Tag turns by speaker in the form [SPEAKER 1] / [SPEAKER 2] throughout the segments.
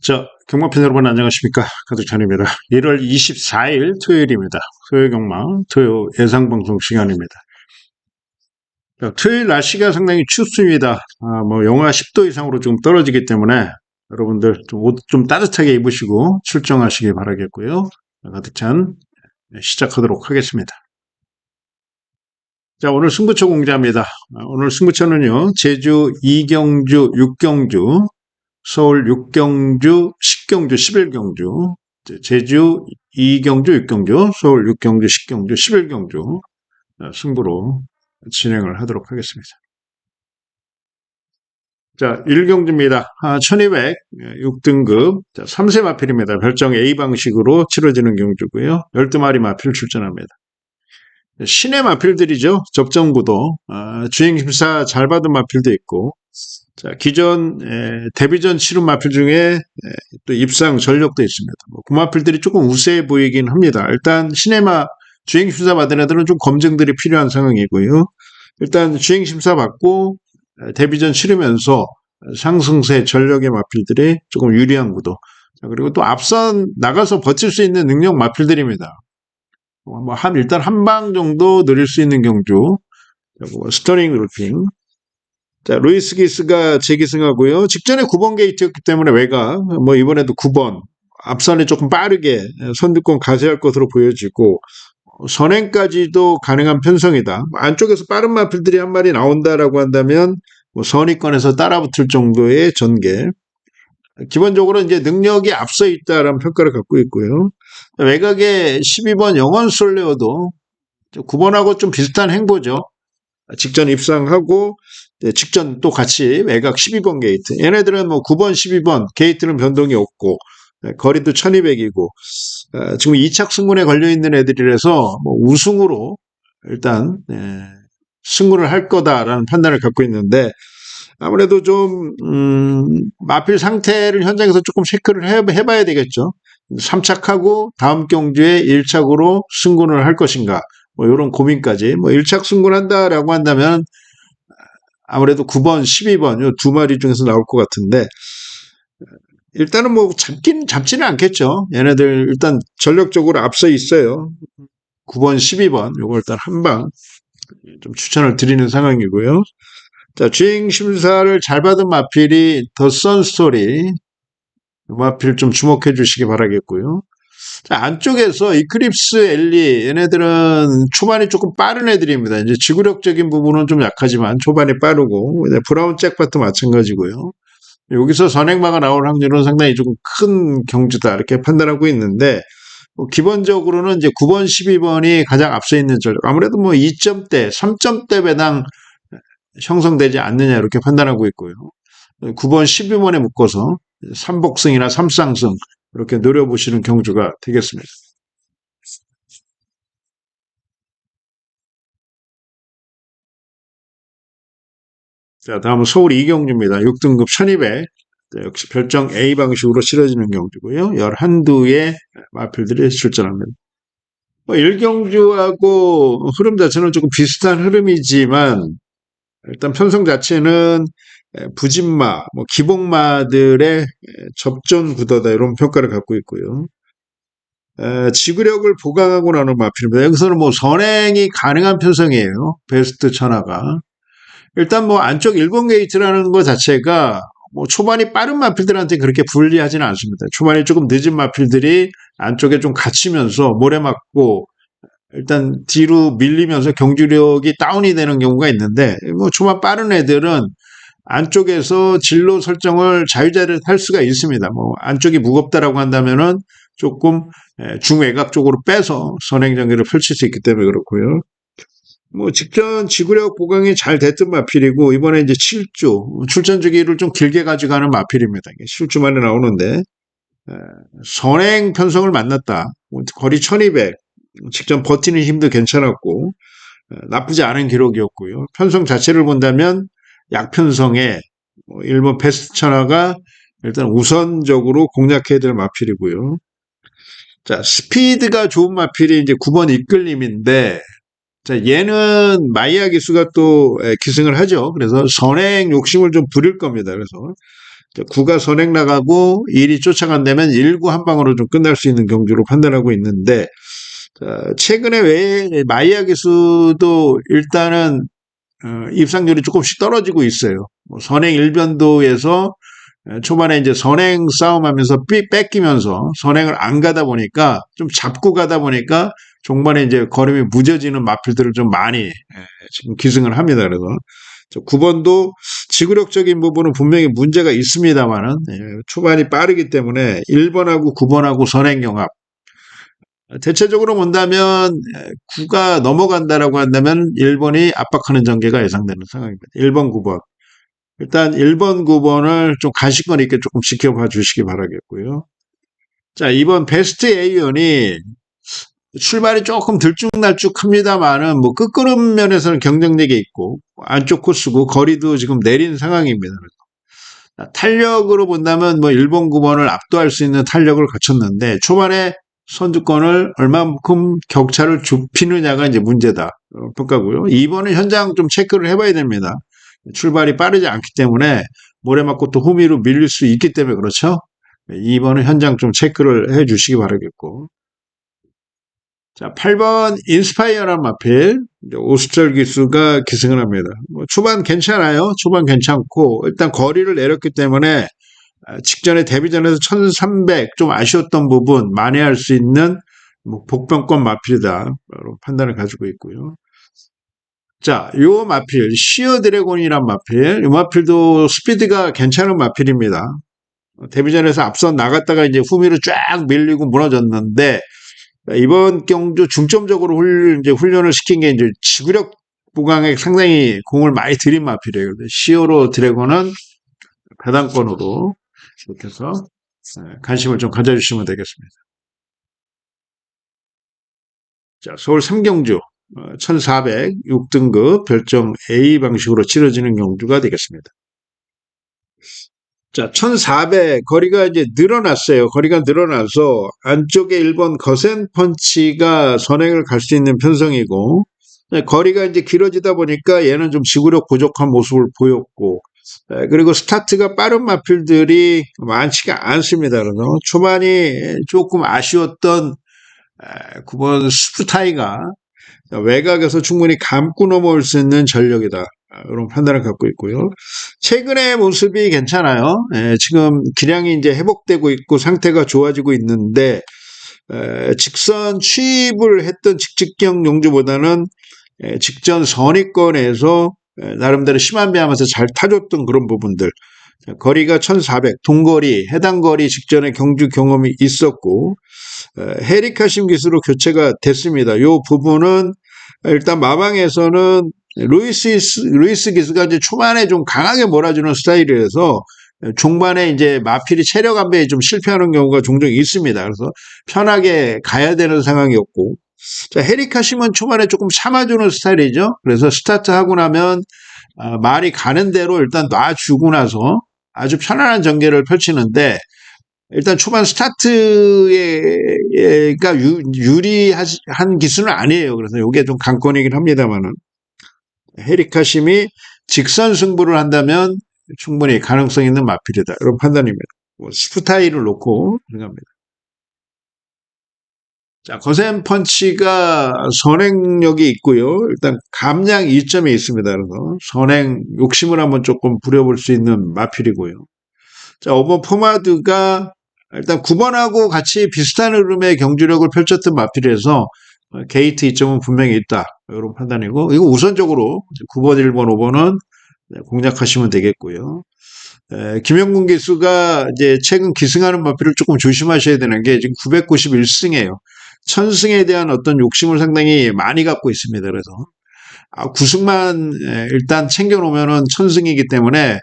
[SPEAKER 1] 자, 경마팬 여러분 안녕하십니까? 가득찬입니다. 1월 24일 토요일입니다. 토요일 경마, 토요 예상방송 시간입니다. 자, 토요일 날씨가 상당히 춥습니다. 영하 10도 이상으로 좀 떨어지기 때문에 여러분들 옷 좀 따뜻하게 입으시고 출정하시기 바라겠고요. 가득찬 시작하도록 하겠습니다. 자, 오늘 승부처 공개합니다. 오늘 승부처는요, 제주 2경주, 6경주, 서울 6경주, 10경주, 11경주, 제주 2경주, 6경주, 서울 6경주, 10경주, 11경주 승부로 진행을 하도록 하겠습니다. 자, 1경주입니다. 1200, 6등급, 3세 마필입니다. 별정 A 방식으로 치러지는 경주고요. 12마리 마필 출전합니다. 신의 마필들이죠. 접전구도, 주행심사 잘 받은 마필도 있고, 자, 기존 데뷔전 치른 마필 중에 또 입상 전력도 있습니다. 그 마필들이 조금 우세해 보이긴 합니다. 일단 시네마 주행심사 받은 애들은 좀 검증들이 필요한 상황이고요. 일단 주행심사 받고 데뷔전 치르면서 상승세 전력의 마필들이 조금 유리한 구도. 자, 그리고 또 앞선 나가서 버틸 수 있는 능력 마필들입니다. 일단 한 방 정도 느릴 수 있는 경주. 스터링 루팅. 자, 루이스 기스가 재기승하고요. 직전에 9번 게이트였기 때문에 외곽, 이번에도 9번. 앞선에 조금 빠르게 선두권 가세할 것으로 보여지고, 선행까지도 가능한 편성이다. 안쪽에서 빠른 마필들이 한 마리 나온다라고 한다면, 선위권에서 따라붙을 정도의 전개. 기본적으로 이제 능력이 앞서 있다라는 평가를 갖고 있고요. 외곽에 12번 영원 솔레어도 9번하고 좀 비슷한 행보죠. 직전 입상하고 직전 또 같이 외곽 12번 게이트. 얘네들은 9번, 12번 게이트는 변동이 없고 거리도 1200이고 지금 2착 승군에 걸려있는 애들이라서 우승으로 일단 승군을 할 거다라는 판단을 갖고 있는데 아무래도 좀 마필 상태를 현장에서 조금 체크를 해봐야 되겠죠. 3착하고 다음 경주에 1착으로 승군을 할 것인가 이런 고민까지 1착 승군한다라고 한다면 아무래도 9번, 12번 이 두 마리 중에서 나올 것 같은데 일단은 잡지는 않겠죠. 얘네들 일단 전력적으로 앞서 있어요. 9번, 12번 요거 일단 한방 좀 추천을 드리는 상황이고요. 자, 주행 심사를 잘 받은 마필이 더 선스토리 마필 좀 주목해 주시기 바라겠고요. 자, 안쪽에서 이클립스 엘리 얘네들은 초반이 조금 빠른 애들입니다. 이제 지구력적인 부분은 좀 약하지만 초반이 빠르고 브라운 잭팟도 마찬가지고요. 여기서 선행마가 나올 확률은 상당히 좀 큰 경주다 이렇게 판단하고 있는데 기본적으로는 이제 9번, 12번이 가장 앞서 있는 전력. 아무래도 2점대, 3점대 배당 형성되지 않느냐 이렇게 판단하고 있고요. 9번, 12번에 묶어서 3복승이나 3쌍승 이렇게 노려보시는 경주가 되겠습니다. 자, 다음은 서울 2경주입니다. 6등급 1200. 역시 별정 A 방식으로 치러지는 경주고요. 11두의 마필들이 출전합니다. 1경주하고 흐름 자체는 조금 비슷한 흐름이지만 일단 편성 자체는 부진마, 기복마들의 접전 구도다 이런 평가를 갖고 있고요. 지구력을 보강하고 나는 마필입니다. 여기서는 선행이 가능한 편성이에요. 베스트 천하가. 일단 안쪽 1번 게이트라는 것 자체가 초반이 빠른 마필들한테 그렇게 불리하지는 않습니다. 초반이 조금 늦은 마필들이 안쪽에 좀 갇히면서 모래 맞고 일단 뒤로 밀리면서 경주력이 다운이 되는 경우가 있는데 초반 빠른 애들은 안쪽에서 진로 설정을 자유자재로 할 수가 있습니다. 안쪽이 무겁다라고 한다면은 조금 중외곽 쪽으로 빼서 선행 전개를 펼칠 수 있기 때문에 그렇고요. 직전 지구력 보강이 잘 됐던 마필이고 이번에 이제 7주 출전 주기를 좀 길게 가져가는 마필입니다. 7주 만에 나오는데 선행 편성을 만났다. 거리 1200 직전 버티는 힘도 괜찮았고 나쁘지 않은 기록이었고요. 편성 자체를 본다면 약편성에 일본 베스트 천하가 일단 우선적으로 공략해야 될 마필이고요. 자, 스피드가 좋은 마필이 이제 9번 이끌림인데 자, 얘는 마이야 기수가 또 기승을 하죠. 그래서 선행 욕심을 좀 부릴 겁니다. 그래서 9가 선행 나가고 1이 쫓아간다면 1구 한 방으로 좀 끝날 수 있는 경주로 판단하고 있는데, 최근에 왜 마이야 기수도 일단은 입상률이 조금씩 떨어지고 있어요. 뭐 선행 1변도에서 초반에 이제 선행 싸움하면서 뺏기면서 선행을 안 가다 보니까 좀 잡고 가다 보니까 종반에 이제 걸음이 무뎌지는 마필들을 좀 많이 지금 기승을 합니다. 그래서 9번도 지구력적인 부분은 분명히 문제가 있습니다만은 초반이 빠르기 때문에 1번하고 9번하고 선행 경합. 대체적으로 본다면 9가 넘어간다라고 한다면 1번이 압박하는 전개가 예상되는 상황입니다. 1번, 9번. 일단 1번, 9번을 좀 가시권 있게 조금 지켜봐 주시기 바라겠고요. 자, 이번 베스트 A연이 출발이 조금 들쭉날쭉합니다만은 뭐 끝걸음 면에서는 경쟁력이 있고 안쪽 코스고 거리도 지금 내린 상황입니다. 탄력으로 본다면 뭐 1번, 9번을 압도할 수 있는 탄력을 갖췄는데 초반에 선두권을 얼마만큼 격차를 좁히느냐가 이제 문제다 평가고요. 2번은 현장 좀 체크를 해봐야 됩니다. 출발이 빠르지 않기 때문에 모래 맞고 또 후미로 밀릴 수 있기 때문에 그렇죠. 2번은 현장 좀 체크를 해 주시기 바라겠고. 자, 8번 인스파이어란 마필 오수철 기수가 기승을 합니다. 뭐 초반 괜찮아요. 초반 괜찮고 일단 거리를 내렸기 때문에 직전에 데뷔전에서 1300 좀 아쉬웠던 부분 만회할 수 있는 뭐 복병권 마필이다 판단을 가지고 있고요. 자, 요 마필 시어 드래곤이란 마필, 이 마필도 스피드가 괜찮은 마필입니다. 데뷔전에서 앞선 나갔다가 이제 후미로 쫙 밀리고 무너졌는데 이번 경주 중점적으로 훈련을 시킨 게 이제 지구력 보강에 상당히 공을 많이 들인 마필이에요. 시어로 드래곤은 배당권으로 이렇게 해서 관심을 좀 가져주시면 되겠습니다. 자, 서울 3경주 1400 6등급 별정 A 방식으로 치러지는 경주가 되겠습니다. 자, 1400 거리가 이제 늘어났어요. 거리가 늘어나서 안쪽에 1번 거센 펀치가 선행을 갈 수 있는 편성이고 거리가 이제 길어지다 보니까 얘는 좀 지구력 부족한 모습을 보였고 그리고 스타트가 빠른 마필들이 많지가 않습니다. 그래서 초반이 조금 아쉬웠던 9번 스프타이가 외곽에서 충분히 감고 넘어올 수 있는 전력이다. 이런 판단을 갖고 있고요. 최근의 모습이 괜찮아요. 지금 기량이 이제 회복되고 있고 상태가 좋아지고 있는데 직선 취입을 했던 직직경 용주보다는 직전 선위권에서 나름대로 심한 배하면서 잘 타줬던 그런 부분들. 거리가 1400, 동거리, 해당 거리 직전에 경주 경험이 있었고 헤리카심 기수로 교체가 됐습니다. 이 부분은 일단 마방에서는 루이스 기수가 이제 초반에 좀 강하게 몰아주는 스타일이라서 중반에 이제 마필이 체력 안배에 좀 실패하는 경우가 종종 있습니다. 그래서 편하게 가야 되는 상황이었고, 자, 헤리카심은 초반에 조금 참아주는 스타일이죠. 그래서 스타트하고 나면 말이 가는 대로 일단 놔주고 나서 아주 편안한 전개를 펼치는데 일단 초반 스타트가 유리한 기수는 아니에요. 그래서 이게 좀 관건이긴 합니다만은 헤리카심이 직선 승부를 한다면 충분히 가능성 있는 마필이다. 이런 판단입니다. 스프타이를 놓고 생각합니다. 자, 거센 펀치가 선행력이 있고요. 일단 감량 2점이 있습니다. 그래서 선행 욕심을 한번 조금 부려볼 수 있는 마필이고요. 자, 오버 포마드가 일단 9번하고 같이 비슷한 흐름의 경주력을 펼쳤던 마필에서 게이트 2점은 분명히 있다. 이런 판단이고, 이거 우선적으로 9번, 1번, 5번은 공략하시면 되겠고요. 김영gun 기수가 이제 최근 기승하는 마필을 조금 조심하셔야 되는 게 지금 991승이에요. 1000승에 대한 어떤 욕심을 상당히 많이 갖고 있습니다. 그래서 9승만 일단 챙겨놓으면은 1000승이기 때문에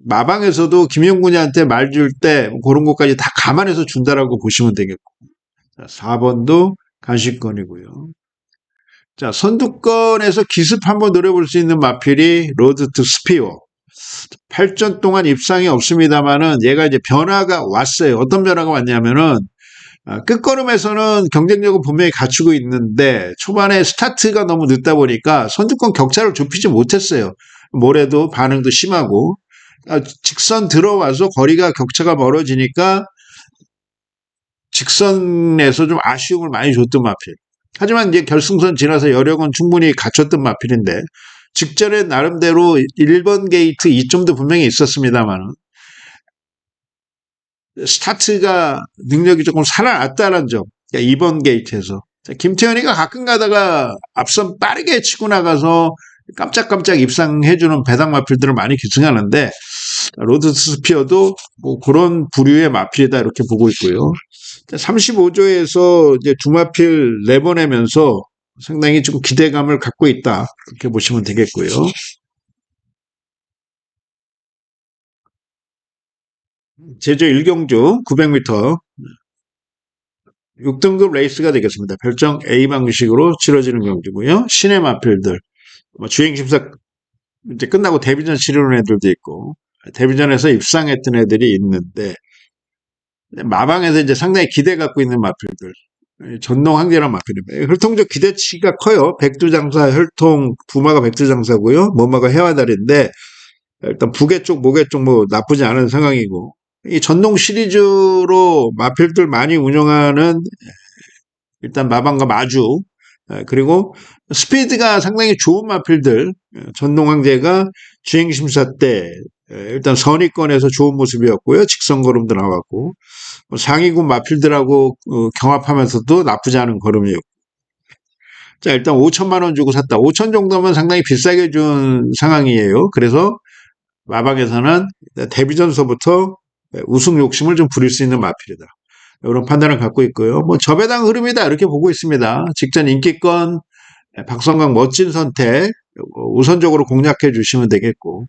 [SPEAKER 1] 마방에서도 김영군이한테 말 줄 때 그런 것까지 다 감안해서 준다라고 보시면 되겠고. 자, 4번도 간식권이고요. 자, 선두권에서 기습 한번 노려볼 수 있는 마필이 로드 투 스피어. 8전 동안 입상이 없습니다만은 얘가 이제 변화가 왔어요. 어떤 변화가 왔냐면은 끝걸음에서는 경쟁력은 분명히 갖추고 있는데 초반에 스타트가 너무 늦다 보니까 선두권 격차를 좁히지 못했어요. 모래도 반응도 심하고 직선 들어와서 거리가 격차가 멀어지니까 직선에서 좀 아쉬움을 많이 줬던 마필. 하지만 이제 결승선 지나서 여력은 충분히 갖췄던 마필인데 직전에 나름대로 1번 게이트 이점도 분명히 있었습니다만 스타트가 능력이 조금 살아났다는 점. 2번 게이트에서. 김태현이가 가끔 가다가 앞선 빠르게 치고 나가서 깜짝깜짝 입상해주는 배당 마필들을 많이 기승하는데 로드 스피어도 뭐 그런 부류의 마필이다 이렇게 보고 있고요. 35조에서 이제 두 마필 내보내면서 상당히 좀 기대감을 갖고 있다 이렇게 보시면 되겠고요. 제주 1경주 900m 6등급 레이스가 되겠습니다. 별정 A 방식으로 치러지는 경주고요. 시내 마필들 주행 심사 이제 끝나고 데뷔전 치르는 애들도 있고 데뷔전에서 입상했던 애들이 있는데 마방에서 이제 상당히 기대 갖고 있는 마필들 전농 황제란 마필입니다. 혈통적 기대치가 커요. 백두장사 혈통 부마가 백두장사고요. 모마가 해와달인데 일단 부계 쪽 모계 쪽 뭐 나쁘지 않은 상황이고 이 전농 시리즈로 마필들 많이 운영하는 일단 마방과 마주 그리고 스피드가 상당히 좋은 마필들 전농 황제가 주행 심사 때 일단 선의권에서 좋은 모습이었고요. 직선 걸음도 나왔고 상위군 마필들하고 경합하면서도 나쁘지 않은 걸음이었고 자 일단 5천만 원 주고 샀다. 5천 정도면 상당히 비싸게 준 상황이에요. 그래서 마방에서는 데뷔전서부터 우승 욕심을 좀 부릴 수 있는 마필이다. 이런 판단을 갖고 있고요. 뭐 저배당 흐름이다 이렇게 보고 있습니다. 직전 인기권 박성광 멋진 선택 우선적으로 공략해 주시면 되겠고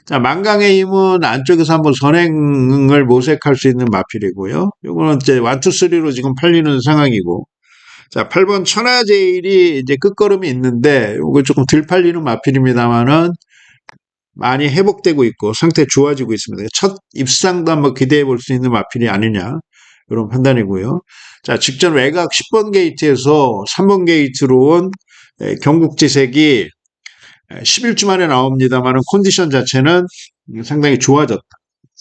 [SPEAKER 1] 자 만강의 힘은 안쪽에서 한번 선행을 모색할 수 있는 마필이고요. 이거는 이제 1, 2, 3로 지금 팔리는 상황이고 자 8번 천하제일이 이제 끝걸음이 있는데 이거 조금 덜 팔리는 마필입니다만은 많이 회복되고 있고 상태 좋아지고 있습니다. 첫 입상도 한번 기대해 볼 수 있는 마필이 아니냐 이런 판단이고요. 자 직전 외곽 10번 게이트에서 3번 게이트로 온 경국지색이 11주 만에 나옵니다만 컨디션 자체는 상당히 좋아졌다.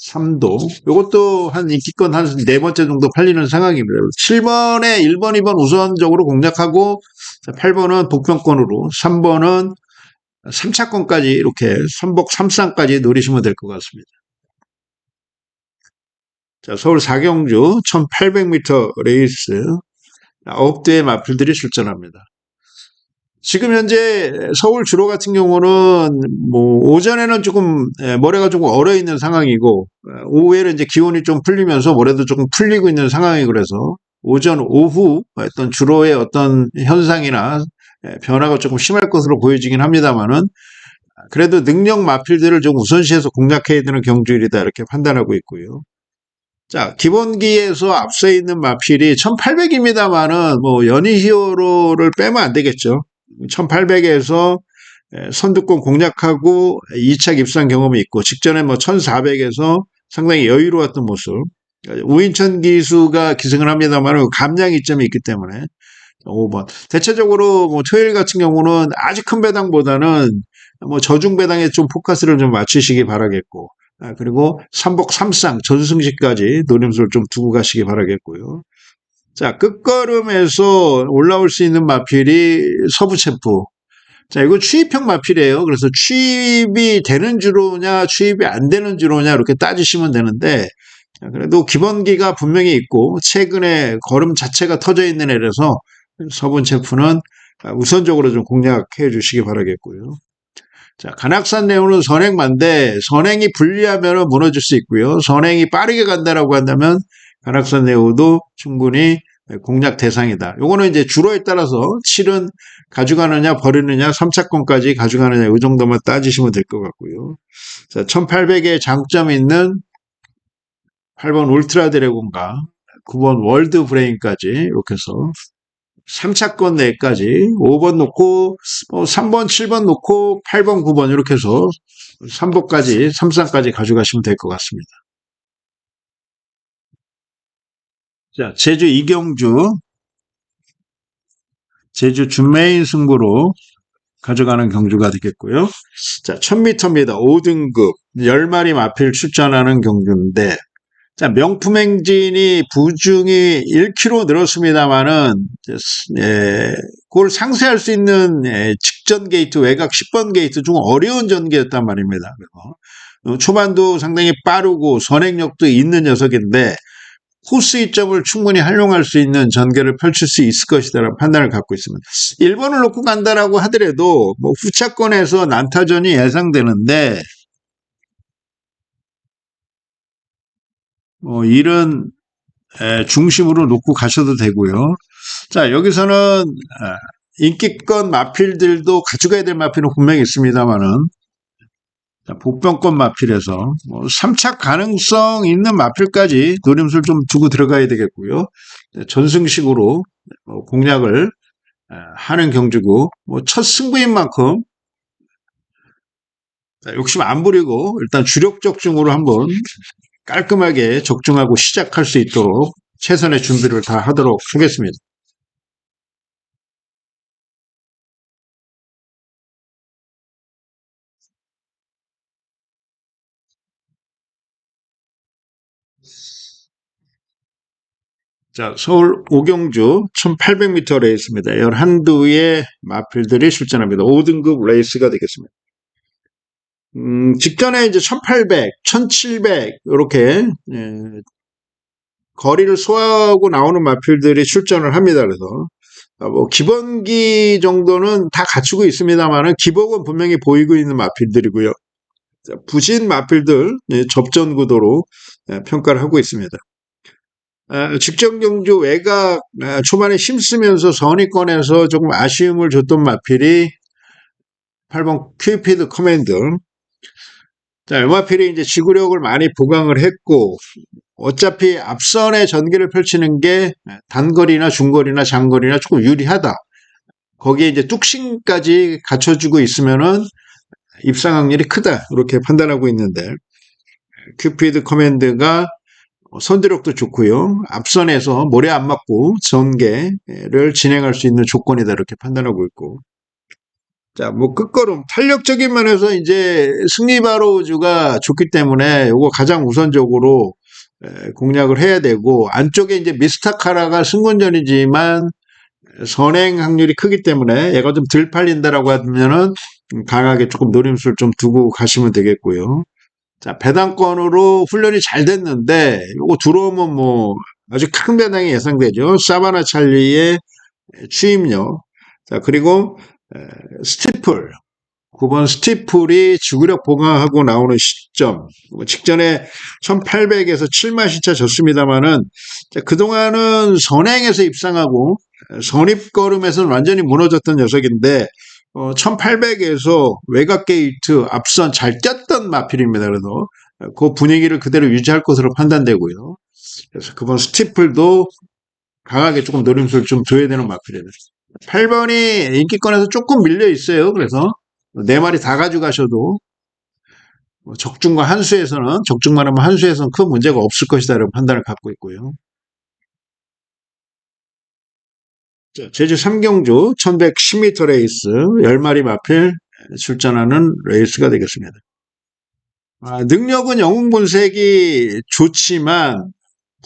[SPEAKER 1] 3도. 이것도 한 인기권 한 4번째 정도 팔리는 상황입니다. 7번에 1번, 2번 우선적으로 공략하고 8번은 복평권으로 3번은 3차권까지 이렇게 삼복 3쌍까지 노리시면 될 것 같습니다. 자, 서울 4경주 1800m 레이스 9대의 마필들이 출전합니다. 지금 현재 서울 주로 같은 경우는 뭐 오전에는 조금 모래가 조금 얼어 있는 상황이고 오후에는 이제 기온이 좀 풀리면서 모래도 조금 풀리고 있는 상황이 그래서 오전 오후 어떤 주로의 어떤 현상이나 변화가 조금 심할 것으로 보여지긴 합니다만은 그래도 능력 마필들을 좀 우선시해서 공략해야 되는 경주일이다 이렇게 판단하고 있고요. 자, 기본기에서 앞서 있는 마필이 1800입니다만은 뭐 연희 히어로를 빼면 안 되겠죠. 1800에서 선두권 공략하고 2차 입상 경험이 있고 직전에 뭐 1400에서 상당히 여유로웠던 모습. 우인천 기수가 기승을 합니다만 감량 이점이 있기 때문에 5번. 대체적으로 뭐 토요일 같은 경우는 아주 큰 배당보다는 뭐 저중 배당에 좀 포커스를 좀 맞추시기 바라겠고 그리고 삼복 3쌍 전승시까지 노림수를 좀 두고 가시기 바라겠고요. 자, 끝걸음에서 올라올 수 있는 마필이 서부체프. 자, 이거 추입형 마필이에요. 그래서 추입이 되는 주로냐, 추입이 안 되는 주로냐, 이렇게 따지시면 되는데, 그래도 기본기가 분명히 있고, 최근에 걸음 자체가 터져 있는 애라서, 서부체프는 우선적으로 좀 공략해 주시기 바라겠고요. 자, 간악산 네오는 선행만데, 선행이 불리하면 무너질 수 있고요. 선행이 빠르게 간다라고 한다면, 간악산 네오도 충분히 공략 대상이다. 요거는 이제 주로에 따라서 7은 가져가느냐 버리느냐 3차권까지 가져가느냐 이 정도만 따지시면 될 것 같고요. 자, 1800의 장점이 있는 8번 울트라 드래곤과 9번 월드 브레인까지 이렇게 해서 3차권 내까지 5번 놓고 3번 7번 놓고 8번 9번 이렇게 해서 3복까지 3쌍까지 가져가시면 될 것 같습니다. 자, 제주 이경주, 제주 준메인 승부로 가져가는 경주가 되겠고요. 자, 1000m입니다. 5등급 10마리 마필 출전하는 경주인데, 자, 명품 행진이 부중이 1kg 늘었습니다만은, 그걸 상쇄할 수 있는 직전 게이트, 외곽 10번 게이트 중 어려운 전개였단 말입니다. 그래서 초반도 상당히 빠르고 선행력도 있는 녀석인데, 코스 이점을 충분히 활용할 수 있는 전개를 펼칠 수 있을 것이다라는 판단을 갖고 있습니다. 1번을 놓고 간다라고 하더라도 뭐 후차권에서 난타전이 예상되는데 이런 중심으로 놓고 가셔도 되고요. 자, 여기서는 인기권 마필들도 가져가야 될 마필은 분명히 있습니다만은 복병권 마필에서 3착 가능성 있는 마필까지 노림수를 좀 두고 들어가야 되겠고요. 전승식으로 공략을 하는 경주고 첫 승부인 만큼 욕심 안 부리고 일단 주력 적중으로 한번 깔끔하게 적중하고 시작할 수 있도록 최선의 준비를 다 하도록 하겠습니다. 자, 서울 오경주 1800m 레이스입니다. 11두의 마필들이 출전합니다. 5등급 레이스가 되겠습니다. 직전에 이제 1800, 1700 이렇게 거리를 소화하고 나오는 마필들이 출전을 합니다. 그래서 뭐 기본기 정도는 다 갖추고 있습니다만은 기복은 분명히 보이고 있는 마필들이고요. 부진 마필들 접전 구도로 평가를 하고 있습니다. 직전 경주 외곽 초반에 힘쓰면서 선의권에서 조금 아쉬움을 줬던 마필이 8번 큐피드 커맨드. 자, 이 마필이 이제 지구력을 많이 보강을 했고 어차피 앞선의 전개를 펼치는 게 단거리나 중거리나 장거리나 조금 유리하다. 거기에 이제 뚝심까지 갖춰주고 있으면은 입상 확률이 크다. 이렇게 판단하고 있는데 큐피드 커맨드가 선두력도 좋고요. 앞선에서 모래 안 맞고 전개를 진행할 수 있는 조건이다. 이렇게 판단하고 있고. 자, 뭐 끝걸음 탄력적인 면에서 이제 승리바로우즈가 좋기 때문에 이거 가장 우선적으로 공략을 해야 되고 안쪽에 이제 미스타카라가 승권전이지만 선행 확률이 크기 때문에 얘가 좀 덜 팔린다라고 하면은 강하게 조금 노림수를 좀 두고 가시면 되겠고요. 자, 배당권으로 훈련이 잘 됐는데 이거 들어오면 뭐 아주 큰 배당이 예상되죠. 사바나 찰리의 추임력. 자, 그리고 스티플 9번 스티플이 지구력 보강하고 나오는 시점. 직전에 1800에서 7마시차 졌습니다만은 그동안은 선행에서 입상하고 선입걸음에서는 완전히 무너졌던 녀석인데 1800에서 외곽 게이트 앞선 잘 뛰었던 마필입니다. 그래도 그 분위기를 그대로 유지할 것으로 판단되고요. 그래서 그번 스티플도 강하게 조금 노림수를 좀 둬야 되는 마필입니다. 8번이 인기권에서 조금 밀려 있어요. 그래서 4마리 다 가져가셔도 적중과 한수에서는 적중만 하면 한수에서는 큰 문제가 없을 것이다 라는 판단을 갖고 있고요. 자, 제주 3경주 1110m 레이스 10마리 마필 출전하는 레이스가 되겠습니다. 능력은 영웅본색이 좋지만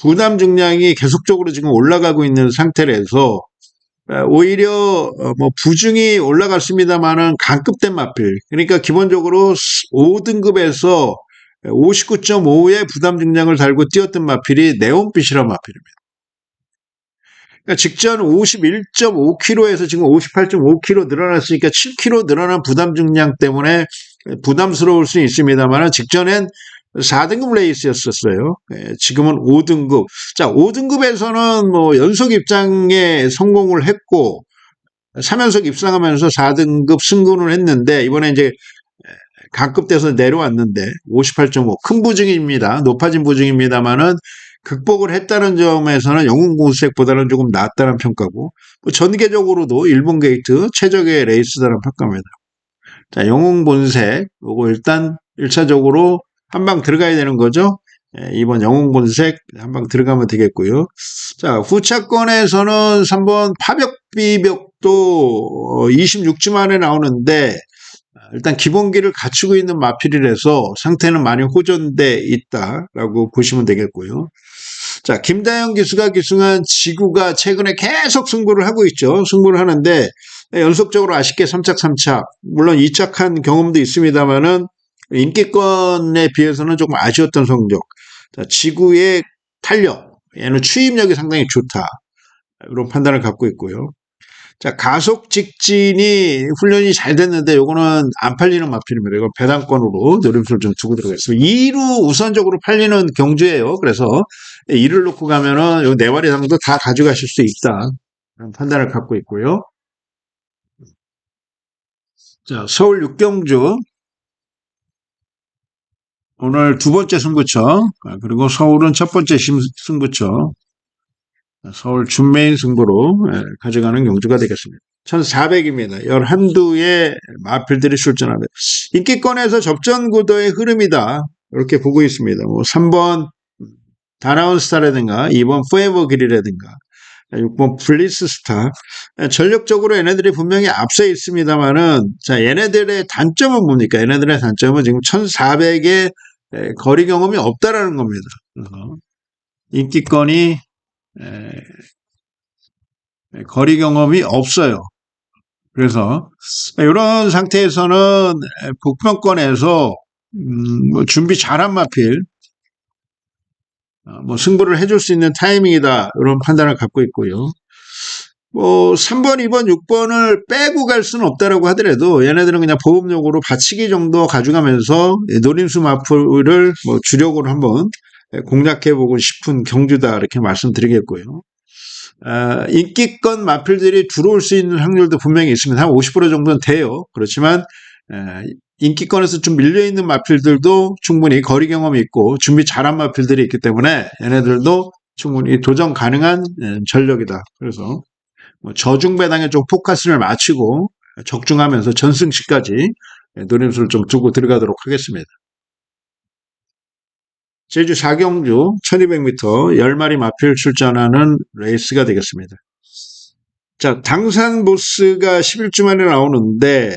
[SPEAKER 1] 부담 중량이 계속적으로 지금 올라가고 있는 상태라서 오히려 뭐 부중이 올라갔습니다만은 강급된 마필. 그러니까 기본적으로 5등급에서 59.5의 부담 중량을 달고 뛰었던 마필이 네온빛이란 마필입니다. 그러니까 직전 51.5kg에서 지금 58.5kg 늘어났으니까 7kg 늘어난 부담 중량 때문에 부담스러울 수 있습니다만 직전엔 4등급 레이스였었어요. 지금은 5등급. 자, 5등급에서는 뭐 연속 입장에 성공을 했고 3연속 입상하면서 4등급 승군을 했는데 이번에 이제 강급돼서 내려왔는데 58.5 큰 부중입니다. 높아진 부중입니다만은 극복을 했다는 점에서는 영웅본색보다는 조금 낫다는 평가고 전개적으로도 일본 게이트 최적의 레이스다라는 평가입니다. 자, 영웅본색 요거 일단 1차적으로 한 방 들어가야 되는 거죠. 이번 영웅본색 한 방 들어가면 되겠고요. 자, 후차권에서는 3번 파벽비벽 이것도 26주 만에 나오는데 일단 기본기를 갖추고 있는 마필이라서 상태는 많이 호전돼 있다라고 보시면 되겠고요. 자, 김다영 기수가 기승한 지구가 최근에 계속 승부를 하고 있죠. 승부를 하는데 연속적으로 아쉽게 3착, 3착. 물론 2착한 경험도 있습니다만은 인기권에 비해서는 조금 아쉬웠던 성적. 자, 지구의 탄력, 얘는 추임력이 상당히 좋다. 이런 판단을 갖고 있고요. 자, 가속 직진이 훈련이 잘 됐는데 요거는 안 팔리는 마필입니다. 이거 배당권으로 노림수를 좀 두고 들어가겠습니다. 2루 우선적으로 팔리는 경주예요. 그래서 2를 놓고 가면은 요 4마리 이상도 다 가져가실 수 있다. 그런 판단을 갖고 있고요. 자, 서울 6경주. 오늘 두 번째 승부처. 그리고 서울은 첫 번째 승부처. 서울 준메인 승부로 가져가는 경주가 되겠습니다. 1400입니다. 11두의 마필들이 출전합니다. 인기권에서 접전 구도의 흐름이다. 이렇게 보고 있습니다. 뭐 3번 다나운 스타라든가 2번 포에버 길이라든가 6번 플리스 스타. 전력적으로 얘네들이 분명히 앞서 있습니다만은 자, 얘네들의 단점은 뭡니까? 얘네들의 단점은 지금 1400의 거리 경험이 없다라는 겁니다. 인기권이 거리 경험이 없어요. 그래서 이런 상태에서는 복평권에서 뭐 준비 잘한 마필 뭐 승부를 해줄 수 있는 타이밍이다. 이런 판단을 갖고 있고요. 뭐 3번, 2번, 6번을 빼고 갈 수는 없다라고 하더라도 얘네들은 그냥 보험용으로 받치기 정도 가져가면서 노림수 마필을 뭐 주력으로 한번 공략해보고 싶은 경주다. 이렇게 말씀드리겠고요. 인기권 마필들이 들어올 수 있는 확률도 분명히 있습니다. 한 50% 정도는 돼요. 그렇지만 인기권에서 좀 밀려있는 마필들도 충분히 거리 경험이 있고 준비 잘한 마필들이 있기 때문에 얘네들도 충분히 도전 가능한 전력이다. 그래서 뭐 저중배당에 좀 포커스를 맞추고 적중하면서 전승시까지 노림수를 좀 두고 들어가도록 하겠습니다. 제주 4경주 1200m 10마리 마필 출전하는 레이스가 되겠습니다. 자, 당산보스가 11주 만에 나오는데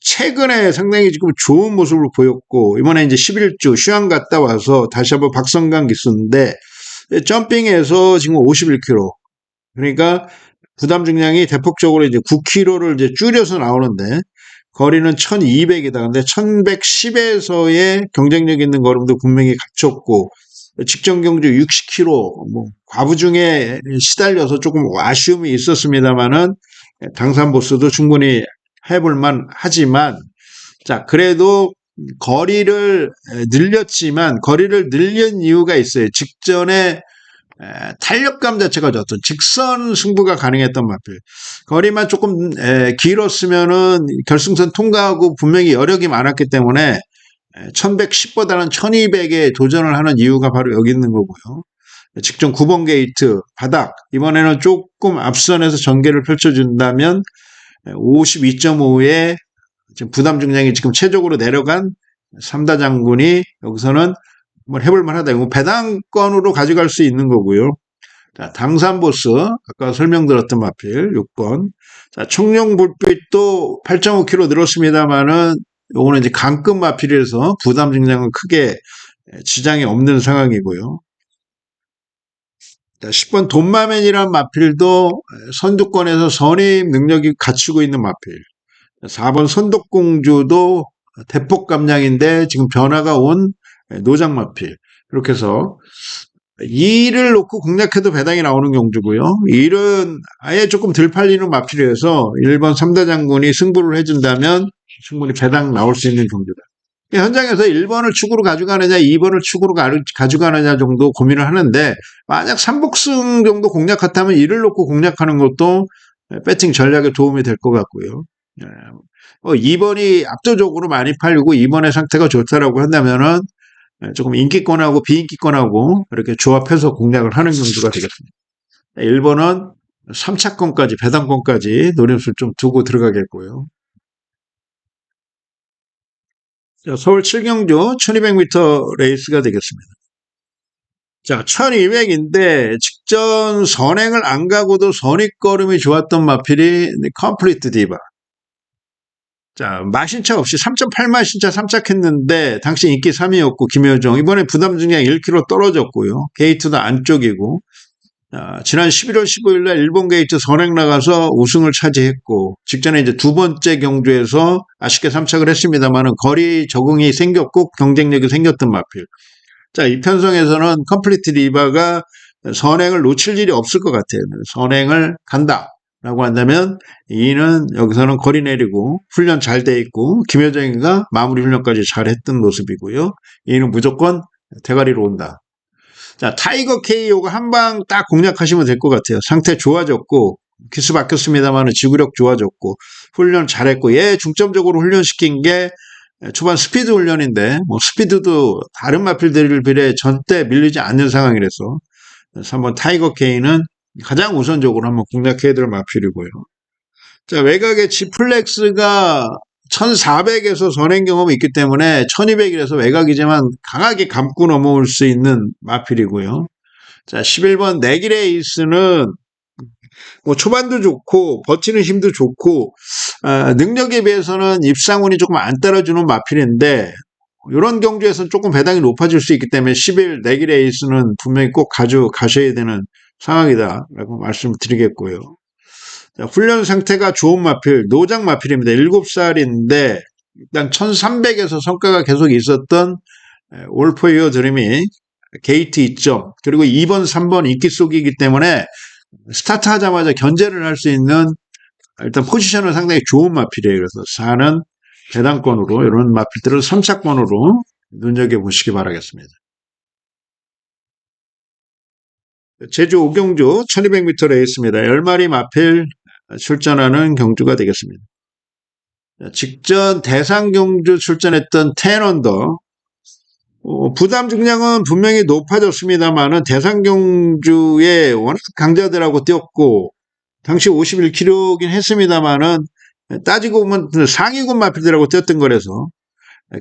[SPEAKER 1] 최근에 상당히 지금 좋은 모습을 보였고 이번에 이제 11주 휴양 갔다 와서 다시 한번 박성강 기수인데 점핑에서 지금 51kg. 그러니까 부담 중량이 대폭적으로 이제 9kg를 이제 줄여서 나오는데 거리는 1200이다. 근데 1110에서의 경쟁력 있는 걸음도 분명히 갖췄고 직전 경주 60km 뭐 과부중에 시달려서 조금 아쉬움이 있었습니다만은 당산보스도 충분히 해볼만 하지만 자, 그래도 거리를 늘렸지만 거리를 늘린 이유가 있어요. 직전에 탄력감 자체가 좋았던 직선 승부가 가능했던 마필. 거리만 조금 길었으면은 결승선 통과하고 분명히 여력이 많았기 때문에 1110보다는 1200에 도전을 하는 이유가 바로 여기 있는 거고요. 직전 9번 게이트 바닥 이번에는 조금 앞선에서 전개를 펼쳐준다면 52.5에 지금 부담 중량이 지금 최적으로 내려간 3다 장군이 여기서는 뭐 해볼만 하다. 이거 배당권으로 가져갈 수 있는 거고요. 자, 당산보스, 아까 설명드렸던 마필 6번. 자, 청룡불빛도 8.5kg 늘었습니다만은, 요거는 이제 강급 마필이라서 부담 증량은 크게 지장이 없는 상황이고요. 자, 10번 돈마맨이란 마필도 선두권에서 선임 능력이 갖추고 있는 마필. 4번 선덕공주도 대폭 감량인데 지금 변화가 온 노장마필. 이렇게 해서 2를 놓고 공략해도 배당이 나오는 경주고요. 1은 아예 조금 덜 팔리는 마필이어서 1번 3다 장군이 승부를 해준다면 충분히 배당 나올 수 있는 경주다. 현장에서 1번을 축으로 가져가느냐 2번을 축으로 가져가느냐 정도 고민을 하는데 만약 3복승 정도 공략하다면 1을 놓고 공략하는 것도 배팅 전략에 도움이 될 것 같고요. 2번이 압도적으로 많이 팔리고 2번의 상태가 좋다라고 한다면은 조금 인기권하고 비인기권하고 이렇게 조합해서 공략을 하는 경우가 되겠습니다. 1번은 3차권까지 배당권까지 노림수를 좀 두고 들어가겠고요. 서울 7경주 1200m 레이스가 되겠습니다. 자, 1200인데 직전 선행을 안 가고도 선입걸음이 좋았던 마필이 컴플리트 디바. 자, 마신차 없이 3.8마신차 3착했는데 당시 인기 3위였고 김효정 이번에 부담 중량 1kg 떨어졌고요. 게이트도 안쪽이고 지난 11월 15일날 일본 게이트 선행 나가서 우승을 차지했고 직전에 이제 두 번째 경주에서 아쉽게 3착을 했습니다만 거리 적응이 생겼고 경쟁력이 생겼던 마필. 자, 이 편성에서는 컴플리트 리바가 선행을 놓칠 일이 없을 것 같아요. 선행을 간다 라고 한다면 이는 여기서는 거리 내리고 훈련 잘 돼 있고 김효정이가 마무리 훈련까지 잘 했던 모습이고요. 이는 무조건 대가리로 온다. 자, 타이거 KO가 한 방 딱 공략하시면 될 것 같아요. 상태 좋아졌고 기수 바뀌었습니다만 지구력 좋아졌고 훈련 잘했고 얘 중점적으로 훈련시킨 게 초반 스피드 훈련인데 뭐 스피드도 다른 마필들을 비해 전대 밀리지 않는 상황이라서 그래서 한번 타이거 K는 가장 우선적으로 한번 공략해야 될 마필이고요. 자, 외곽에 지플렉스가 1400에서 선행 경험이 있기 때문에 1200이라서 외곽이지만 강하게 감고 넘어올 수 있는 마필이고요. 자, 11번 네기레이스는 뭐 초반도 좋고 버티는 힘도 좋고 능력에 비해서는 입상운이 조금 안 따라주는 마필인데 이런 경주에서는 조금 배당이 높아질 수 있기 때문에 10일 네기레이스는 분명히 꼭 가져가셔야 되는 상황이다라고 말씀드리겠고요. 훈련 상태가 좋은 마필, 노장 마필입니다. 7살인데 일단 1300에서 성과가 계속 있었던 올포이어 드림이 게이트 있죠. 그리고 2번, 3번 인기 속이기 때문에 스타트 하자마자 견제를 할 수 있는 일단 포지션은 상당히 좋은 마필이에요. 그래서 4는 배당권으로 이런 마필들을 선착권으로 눈여겨보시기 바라겠습니다. 제주 오경주 1200m 레이스입니다. 10마리 마필 출전하는 경주가 되겠습니다. 직전 대상 경주 출전했던 10언더 부담 중량은 분명히 높아졌습니다만은 대상 경주에 워낙 강자들하고 뛰었고 당시 51kg긴 했습니다만은 따지고 보면 상위군 마필들하고 뛰었던 거라서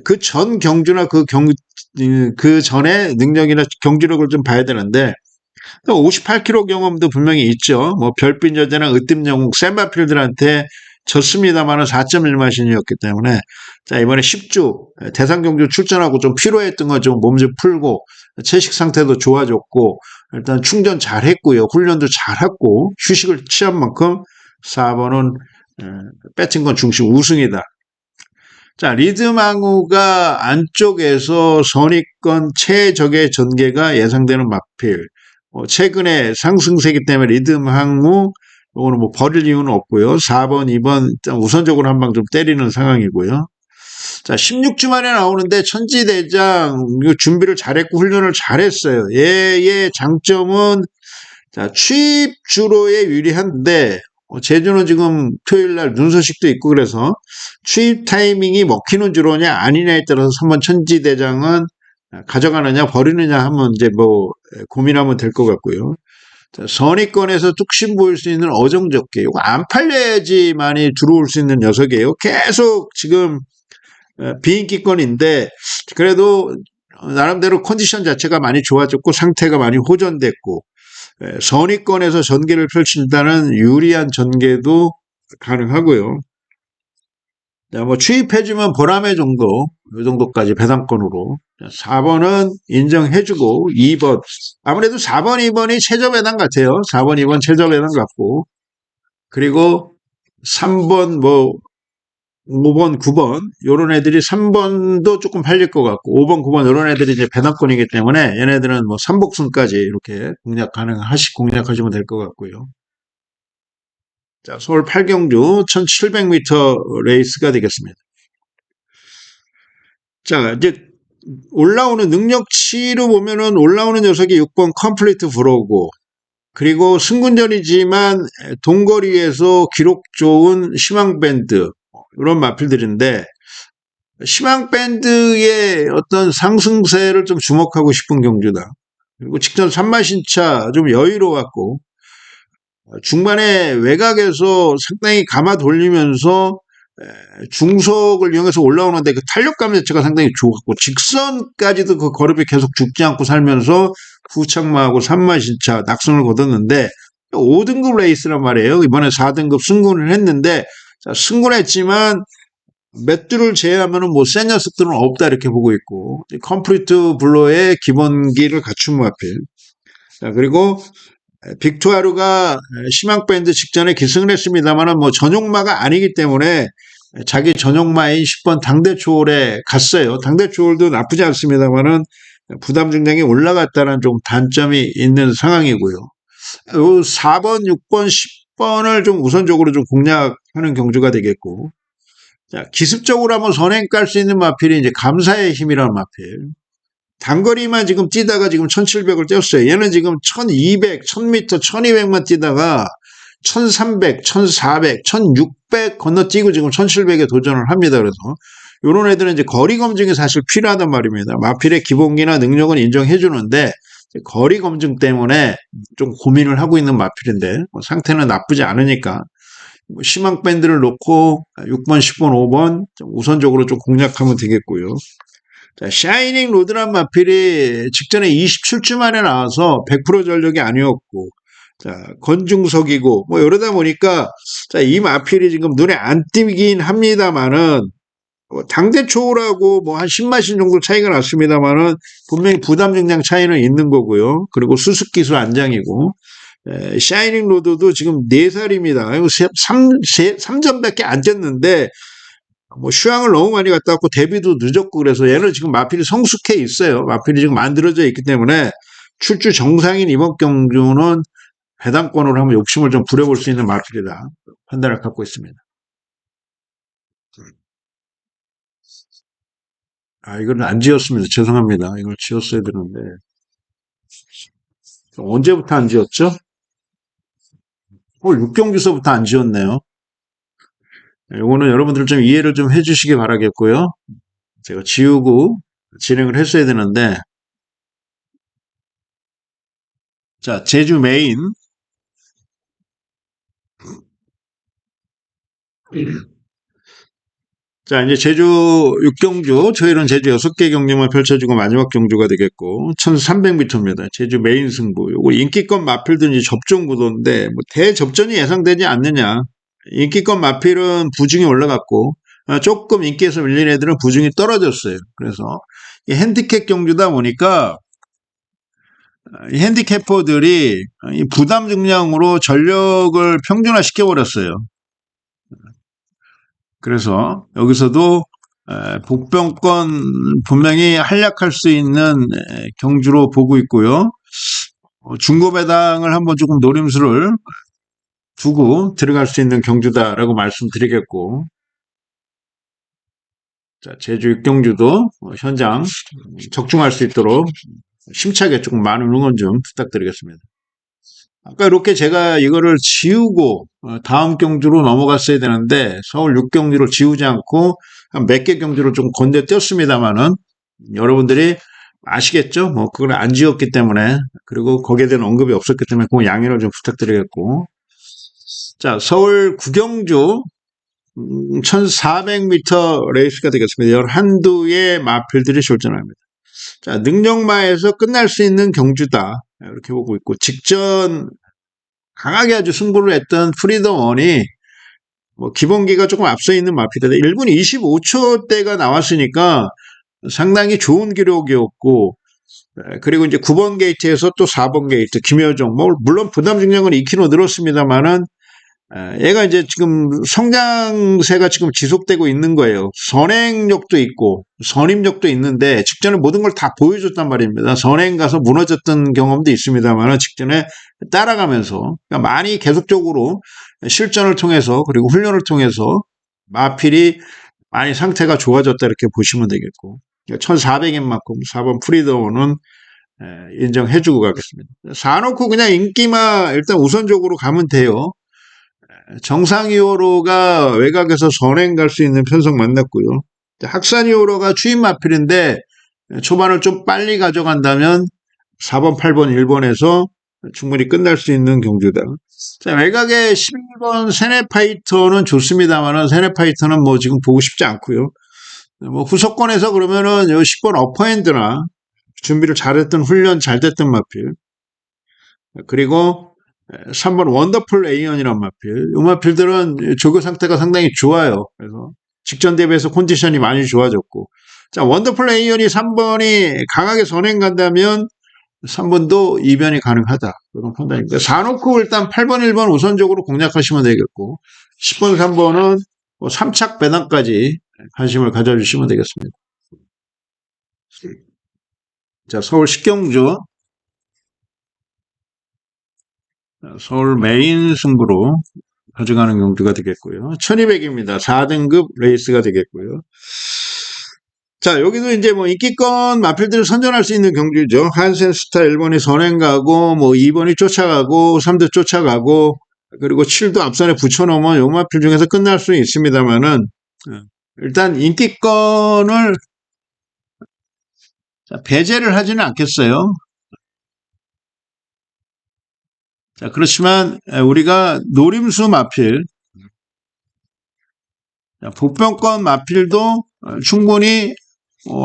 [SPEAKER 1] 그 전 경주나 그 전에 능력이나 경주력을 좀 봐야 되는데 58kg 경험도 분명히 있죠. 뭐 별빛 여자나 으뜸 영웅 센 마필들한테 졌습니다만은 4.1마신이었기 때문에 자, 이번에 10주 대상 경주 출전하고 좀 피로했던 거 좀 몸 좀 풀고 체식 상태도 좋아졌고 일단 충전 잘 했고요. 훈련도 잘 했고 휴식을 취한 만큼 4번은 배팅 건 중심 우승이다. 자, 리드망우가 안쪽에서 선입권 최적의 전개가 예상되는 마필. 최근에 상승세기 때문에 리드망우 이거는 뭐 버릴 이유는 없고요. 4번, 2번 우선적으로 한 방 좀 때리는 상황이고요. 자, 16주 만에 나오는데 천지대장 준비를 잘했고 훈련을 잘했어요. 얘의 장점은 자, 취입주로에 유리한데 제주는 지금 토요일날 눈서식도 있고 그래서 취입 타이밍이 먹히는 주로냐 아니냐에 따라서 3번 천지대장은 가져가느냐 버리느냐 하면 이제 뭐 고민하면 될 것 같고요. 자, 선입권에서 뚝심 보일 수 있는 어정적계 이거 안 팔려야지만이 들어올 수 있는 녀석이에요. 계속 지금 비인기권인데 그래도 나름대로 컨디션 자체가 많이 좋아졌고 상태가 많이 호전됐고 선입권에서 전개를 펼친다는 유리한 전개도 가능하고요. 자, 뭐 취입해주면 보람의 정도, 이 정도까지 배당권으로. 4번은 인정해주고 2번 아무래도 4번, 2번이 최저 배당 같아요. 4번, 2번 최저 배당 같고 그리고 3번, 뭐 5번, 9번 이런 애들이 3번도 조금 팔릴 것 같고 5번, 9번 이런 애들이 이제 배당권이기 때문에 얘네들은 뭐 3복승까지 이렇게 공략하시면 될 것 같고요. 자, 서울 8경주 1700m 레이스가 되겠습니다. 자, 이제 올라오는 능력치로 보면은 올라오는 녀석이 6번 컴플리트 브로고 그리고 승군전이지만 동거리에서 기록 좋은 희망밴드 이런 마필들인데 희망밴드의 어떤 상승세를 좀 주목하고 싶은 경주다. 그리고 직전 3마신차 좀 여유로웠고 중반에 외곽에서 상당히 감아 돌리면서 중속을 이용해서 올라오는데 그 탄력감 자체가 상당히 좋았고 직선까지도 그 거리비 계속 죽지 않고 살면서 후착마하고 3마신차 낙선을 거뒀는데 5등급 레이스란 말이에요. 이번에 4등급 승군을 했는데 승군했지만 몇 주를 제외하면은 뭐 센 녀석들은 없다 이렇게 보고 있고 컴플리트 블로의 기본기를 갖춘 마필. 자, 그리고 빅투아르가 시망밴드 직전에 기승을 했습니다만은 뭐 전용마가 아니기 때문에 자기 전용마인 10번 당대초월에 갔어요. 당대초월도 나쁘지 않습니다만은 부담 중량이 올라갔다는 좀 단점이 있는 상황이고요. 4번, 6번, 10번을 좀 우선적으로 좀 공략하는 경주가 되겠고, 자, 기습적으로 한번 선행 깔 수 있는 마필이 이제 감사의 힘이라는 마필. 단거리만 지금 뛰다가 지금 1700을 뛰었어요. 얘는 지금 1200, 1000m, 1200만 뛰다가 1300, 1400, 1600 건너뛰고 지금 1700에 도전을 합니다. 그래서 이런 애들은 이제 거리 검증이 사실 필요하단 말입니다. 마필의 기본기나 능력은 인정해 주는데 거리 검증 때문에 좀 고민을 하고 있는 마필인데 상태는 나쁘지 않으니까 시망 밴드를 놓고 6번, 10번, 5번 우선적으로 좀 공략하면 되겠고요. 자, 샤이닝 로드란 마필이 직전에 27주 만에 나와서 100% 전력이 아니었고, 자, 건중석이고, 뭐 이러다 보니까, 자, 이 마필이 지금 눈에 안 띄긴 합니다만은, 당대초월하고 뭐 한 10마신 정도 차이가 났습니다만은, 분명히 부담 중량 차이는 있는 거고요. 그리고 수습기술 안장이고, 샤이닝 로드도 지금 4살입니다. 3점밖에 안 쪘는데, 뭐 휴양을 너무 많이 갔다 왔고 데뷔도 늦었고 그래서 얘는 지금 마필이 성숙해 있어요. 마필이 지금 만들어져 있기 때문에 출주 정상인 이번 경주는 배당권으로 한번 욕심을 좀 부려볼 수 있는 마필이다 판단을 갖고 있습니다. 아, 이건 안 지었습니다. 죄송합니다. 이걸 지었어야 되는데 언제부터 안 지었죠? 6경기서부터 안 지었네요. 이거는 여러분들 좀 이해를 좀 해주시기 바라겠고요. 제가 지우고 진행을 했어야 되는데, 자, 제주 메인. 자, 이제 제주 6경주, 저희는 제주 6개 경주만 펼쳐지고 마지막 경주가 되겠고, 1300m입니다. 제주 메인 승부. 요거 인기권 마필도 이제 접종 구도인데, 뭐 대접전이 예상되지 않느냐. 인기권 마필은 부중이 올라갔고, 조금 인기에서 밀린 애들은 부중이 떨어졌어요. 그래서 이 핸디캡 경주다 보니까 이 핸디캐퍼들이 이 부담 중량으로 전력을 평준화 시켜버렸어요. 그래서 여기서도 복병권 분명히 한약할 수 있는 경주로 보고 있고요. 중고배당을 한번 조금 노림수를 두고 들어갈 수 있는 경주다라고 말씀드리겠고, 자, 제주 6경주도 현장 적중할 수 있도록 심차게 조금 많은 응원 좀 부탁드리겠습니다. 아까 이렇게 제가 이거를 지우고 다음 경주로 넘어갔어야 되는데 서울 6경주를 지우지 않고 한 몇 개 경주를 좀 건너뛰었습니다만은 여러분들이 아시겠죠? 뭐 그걸 안 지웠기 때문에, 그리고 거기에 대한 언급이 없었기 때문에 그 양해를 좀 부탁드리겠고, 자, 서울 9경주 1400m 레이스가 되겠습니다. 11두의 마필들이 출전합니다. 자, 능력마에서 끝날 수 있는 경주다 이렇게 보고 있고, 직전 강하게 아주 승부를 했던 프리덤 1이 뭐 기본기가 조금 앞서 있는 마필이다. 1분 25초대가 나왔으니까 상당히 좋은 기록이었고, 그리고 이제 9번 게이트에서 또 4번 게이트 김여정, 뭐 물론 부담 중량은 2kg 늘었습니다만은 얘가 이제 지금 성장세가 지금 지속되고 있는 거예요. 선행력도 있고 선임력도 있는데 직전에 모든 걸 다 보여줬단 말입니다. 선행 가서 무너졌던 경험도 있습니다만 직전에 따라가면서 그러니까 많이 계속적으로 실전을 통해서 그리고 훈련을 통해서 마필이 많이 상태가 좋아졌다 이렇게 보시면 되겠고, 1400인 만큼 4번 프리더원은 인정해주고 가겠습니다. 사놓고 그냥 인기만 일단 우선적으로 가면 돼요. 정상 2호로가 외곽에서 선행 갈 수 있는 편성 만났고요. 학산 2호로가 추임 마필인데 초반을 좀 빨리 가져간다면 4번, 8번, 1번에서 충분히 끝날 수 있는 경주다. 자, 외곽의 11번 세네파이터는 좋습니다만은 세네파이터는 뭐 지금 보고 싶지 않고요. 뭐 후속권에서 그러면은 요 10번 어퍼핸드나 준비를 잘했던 훈련 잘 됐던 마필, 그리고 3번 원더풀 에이언이란 마필. 이 마필들은 조교 상태가 상당히 좋아요. 그래서 직전 대비해서 컨디션이 많이 좋아졌고, 자, 원더풀 에이언이 3번이 강하게 선행 간다면 3번도 이변이 가능하다. 그런 판단입니다. 4놓고 일단 8번, 1번 우선적으로 공략하시면 되겠고, 10번, 3번은 3착 배당까지 관심을 가져주시면 되겠습니다. 자, 서울 식경주. 서울 메인 승부로 가져가는 경주가 되겠고요. 1200입니다. 4등급 레이스가 되겠고요. 자, 여기도 이제 뭐 인기권 마필들을 선전할 수 있는 경주죠. 한센스타 1번이 선행 가고, 뭐 2번이 쫓아가고, 3도 쫓아가고, 그리고 7도 앞선에 붙여놓으면 요 마필 중에서 끝날 수 있습니다만은, 일단 인기권을 배제를 하지는 않겠어요. 자, 그렇지만 우리가 노림수 마필, 복병권 마필도 충분히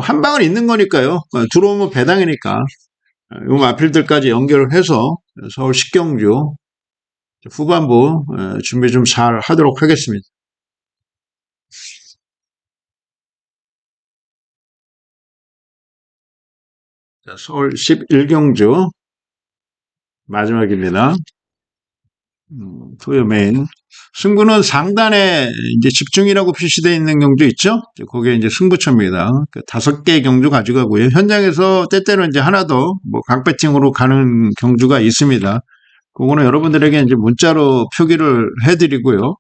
[SPEAKER 1] 한 방은 있는 거니까요. 들어오면 배당이니까 이 마필들까지 연결을 해서 서울 식경주 후반부 준비 좀 잘 하도록 하겠습니다. 자, 서울 11경주 마지막입니다. 토요 메인. 승부는 상단에 이제 집중이라고 표시되어 있는 경주 있죠? 거기에 이제 승부처입니다. 5개 경주 가져가고요. 현장에서 때때로 이제 하나 더 뭐 강배팅으로 가는 경주가 있습니다. 그거는 여러분들에게 이제 문자로 표기를 해드리고요.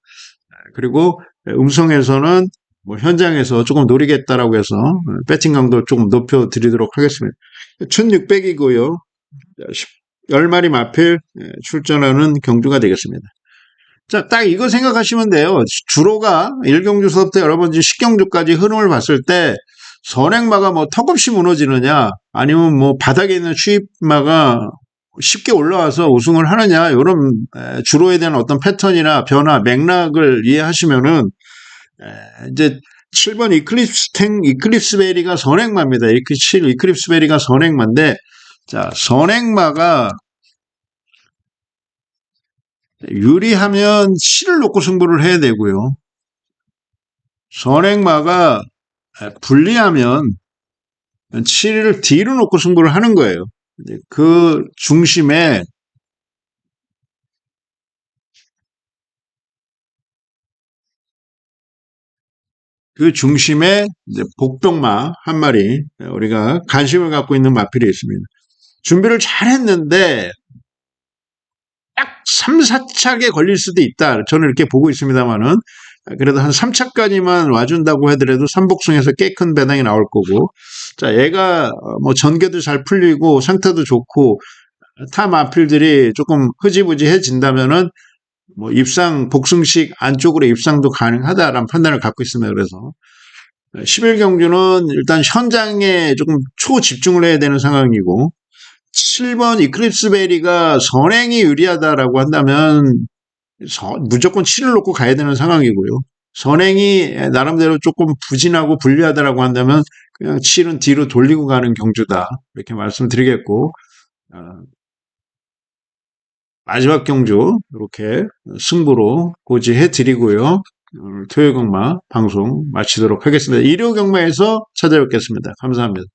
[SPEAKER 1] 그리고 음성에서는 뭐 현장에서 조금 노리겠다라고 해서 배팅 강도 조금 높여드리도록 하겠습니다. 1600이고요. 10마리 마필 출전하는 경주가 되겠습니다. 자, 딱 이거 생각하시면 돼요. 주로가 1경주서부터 여러 번 10경주까지 흐름을 봤을 때 선행마가 뭐 턱없이 무너지느냐, 아니면 뭐 바닥에 있는 추입마가 쉽게 올라와서 우승을 하느냐, 이런 주로에 대한 어떤 패턴이나 변화, 맥락을 이해하시면은 이제 7번 이클립스 베리가 선행마입니다. 7 이클립스 베리가 선행마인데, 자, 선행마가 유리하면 7을 놓고 승부를 해야 되고요. 선행마가 불리하면 7을 D로 놓고 승부를 하는 거예요. 그 중심에 이제 복병마 한 마리 우리가 관심을 갖고 있는 마필이 있습니다. 준비를 잘 했는데 딱 3, 4착에 걸릴 수도 있다. 저는 이렇게 보고 있습니다만은, 그래도 한 3차까지만 와준다고 하더라도 삼복승에서 꽤 큰 배당이 나올 거고, 자, 얘가 뭐 전개도 잘 풀리고 상태도 좋고 타 마필들이 조금 흐지부지해진다면은 뭐 입상 복승식 안쪽으로 입상도 가능하다라는 판단을 갖고 있습니다. 그래서 11경주는 일단 현장에 조금 초집중을 해야 되는 상황이고, 7번 이클립스 베리가 선행이 유리하다라고 한다면 무조건 7을 놓고 가야 되는 상황이고요. 선행이 나름대로 조금 부진하고 불리하다라고 한다면 그냥 7은 뒤로 돌리고 가는 경주다. 이렇게 말씀드리겠고, 마지막 경주 이렇게 승부로 고지해 드리고요. 오늘 토요일 경마 방송 마치도록 하겠습니다. 일요 경마에서 찾아뵙겠습니다. 감사합니다.